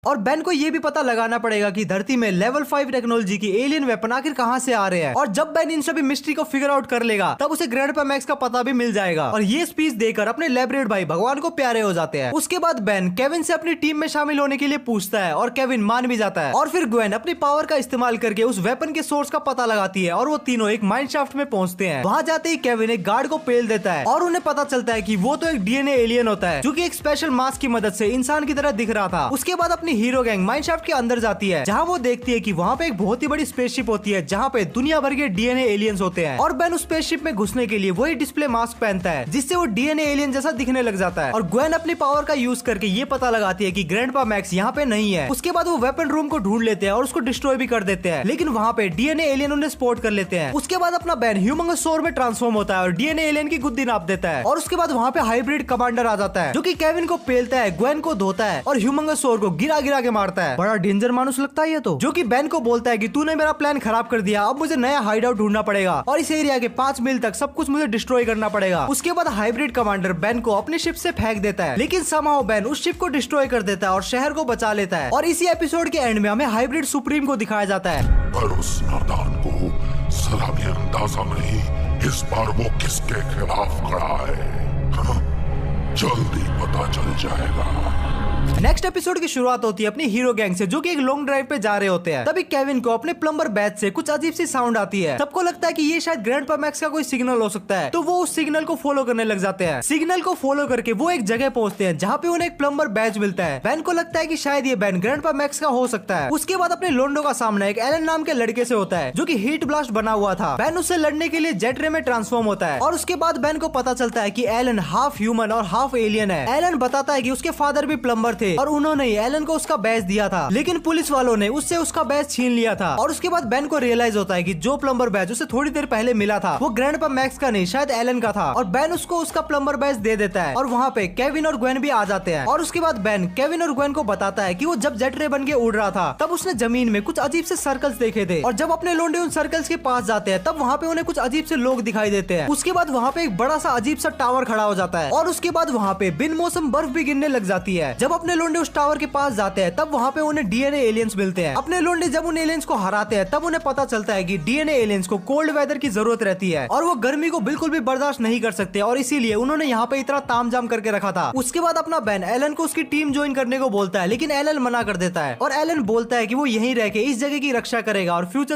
और बेन को ये भी पता लगाना पड़ेगा कि धरती में लेवल 5 टेक्नोलॉजी की एलियन वेपन आखिर कहां से आ रहे हैं। और जब बेन इन सभी मिस्ट्री को फिगर आउट कर लेगा तब उसे ग्रैंडपा मैक्स का पता भी मिल जाएगा और ये स्पीच देकर अपने लैब्रेड भाई भगवान को प्यारे हो जाते हैं। उसके बाद बेन केविन से अपनी टीम में शामिल होने के लिए पूछता है और केविन मान भी जाता है। और फिर ग्वेन अपनी पावर का इस्तेमाल करके उस वेपन के सोर्स का पता लगाती है और वो तीनों एक माइंड शाफ्ट में पहुंचते हैं। वहां जाते ही केविन एक गार्ड को पेल देता है और उन्हें पता चलता है कि वो तो एक डीएनए एलियन होता है जो कि एक स्पेशल मास्क की मदद से इंसान की तरह दिख रहा था। उसके बाद अपनी हीरो गैंग माइंड शाफ्ट के अंदर जाती है जहां वो देखती है कि वहां पे एक बहुत ही बड़ी स्पेसशिप होती है जहां पे दुनिया भर के डीएनए एलियंस होते हैं। और बेन उस स्पेसशिप में घुसने के लिए वही डिस्प्ले मास्क पहनता है जिससे वो डीएनए एलियन जैसा दिखने लग जाता है। और ग्वेन अपनी पावर का यूज करके ये पता लगाती है कि ग्रैंडपा मैक्स यहाँ पे नहीं है। उसके बाद वो वेपन रूम को ढूंढ लेते हैं और उसको डिस्ट्रॉय भी कर देते हैं, लेकिन वहाँ पे डीएनए एलियन उन्हें स्पॉट कर लेते हैं। उसके बाद अपना बेन ह्यूमंगस सोर में ट्रांसफॉर्म होता है और डीएनए एलियन की गुद्दी नाप देता है। और उसके बाद वहाँ पे हाइब्रिड कमांडर आ जाता है जो कि केविन को पेलता है, ग्वेन को धोता है और ह्यूमंगस सोर को गिरा गिरा के मारता है। बड़ा डेंजर मानुस लगता है ये तो, जो कि बेन को बोलता है कि तूने मेरा प्लान खराब कर दिया, अब मुझे नया हाइड आउट ढूंढना पड़ेगा और इस एरिया के 5 मील तक सब कुछ मुझे डिस्ट्रॉय करना पड़ेगा। उसके बाद हाइब्रिड कमांडर बेन को अपनी शिप से फेंक देता है, लेकिन समहाउ बेन उस शिप को डिस्ट्रॉय कर देता है और शहर को बचा लेता है। और इसी एपिसोड के एंड में हमें हाइब्रिड सुप्रीम को दिखाया जाता है। पर उस नादान को जरा भी अंदाजा नहीं इस बार वो किसके खिलाफ खड़ा है। हाँ, जल्दी पता चल जाएगा। नेक्स्ट एपिसोड की शुरुआत होती है अपनी हीरो गैंग से जो कि एक लॉन्ग ड्राइव पे जा रहे होते हैं। तभी केविन को अपने प्लम्बर बैच से कुछ अजीब सी साउंड आती है। सबको लगता है कि ये शायद ग्रैंडपा मैक्स का कोई सिग्नल हो सकता है, तो वो उस सिग्नल को फॉलो करने लग जाते हैं। सिग्नल को फॉलो करके वो एक जगह पहुंचते हैं जहाँ पे उन्हें एक प्लम्बर बैच मिलता है। बेन को लगता है कि शायद ये बेन ग्रैंडपा मैक्स का हो सकता है। उसके बाद अपने लोंडो का सामना एक एलन नाम के लड़के से होता है जो कि हीट ब्लास्ट बना हुआ था। बेन उससे लड़ने के लिए जेट रे में ट्रांसफॉर्म होता है और उसके बाद बेन को पता चलता है कि एलन हाफ ह्यूमन और हाफ एलियन है। एलन बताता है कि उसके फादर भी प्लम्बर थे और उन्होंने एलन को उसका बैच दिया था, लेकिन पुलिस वालों ने उससे उसका बैच छीन लिया था। और उसके बाद बेन को रियलाइज होता है कि जो प्लम्बर बैच उसे थोड़ी देर पहले मिला था वो ग्रैंडपा मैक्स का नहीं शायद एलन का था। और बेन उसको उसका प्लम्बर बैच दे देता है और वहाँ पे केविन और ग्वेन भी आ जाते हैं। और उसके बाद बेन केविन और ग्वेन को बताता है कि वो जब जेट रे बन के उड़ रहा था तब उसने जमीन में कुछ अजीब से सर्कल्स देखे थे और जब अपने लोंडे उन सर्कल्स के पास जाते हैं तब वहाँ पे उन्हें कुछ अजीब से लोग दिखाई देते हैं। उसके बाद वहाँ पे एक बड़ा सा अजीब सा टावर खड़ा हो जाता है और उसके बाद वहाँ पे बिन मौसम बर्फ भी गिरने लग जाती है। जब अपने लोंडे उस टावर के पास जाते हैं तब वहाँ पे उन्हें डीएनए एलियंस मिलते हैं। अपने लोंडे जब उन एलियंस को हराते हैं तब उन्हें पता चलता है कि डीएनए एलियंस को कोल्ड वेदर की जरूरत रहती है और वो गर्मी को बिल्कुल भी बर्दाश्त नहीं कर सकते और इसीलिए उन्होंने यहाँ पे इतना तामझाम करके रखा था। उसके बाद अपना बेन एलन को उसकी टीम ज्वाइन करने को बोलता है, लेकिन एलन मना कर देता है और एलन बोलता है कि वो यहीं रह के इस जगह की रक्षा करेगा और फ्यूचर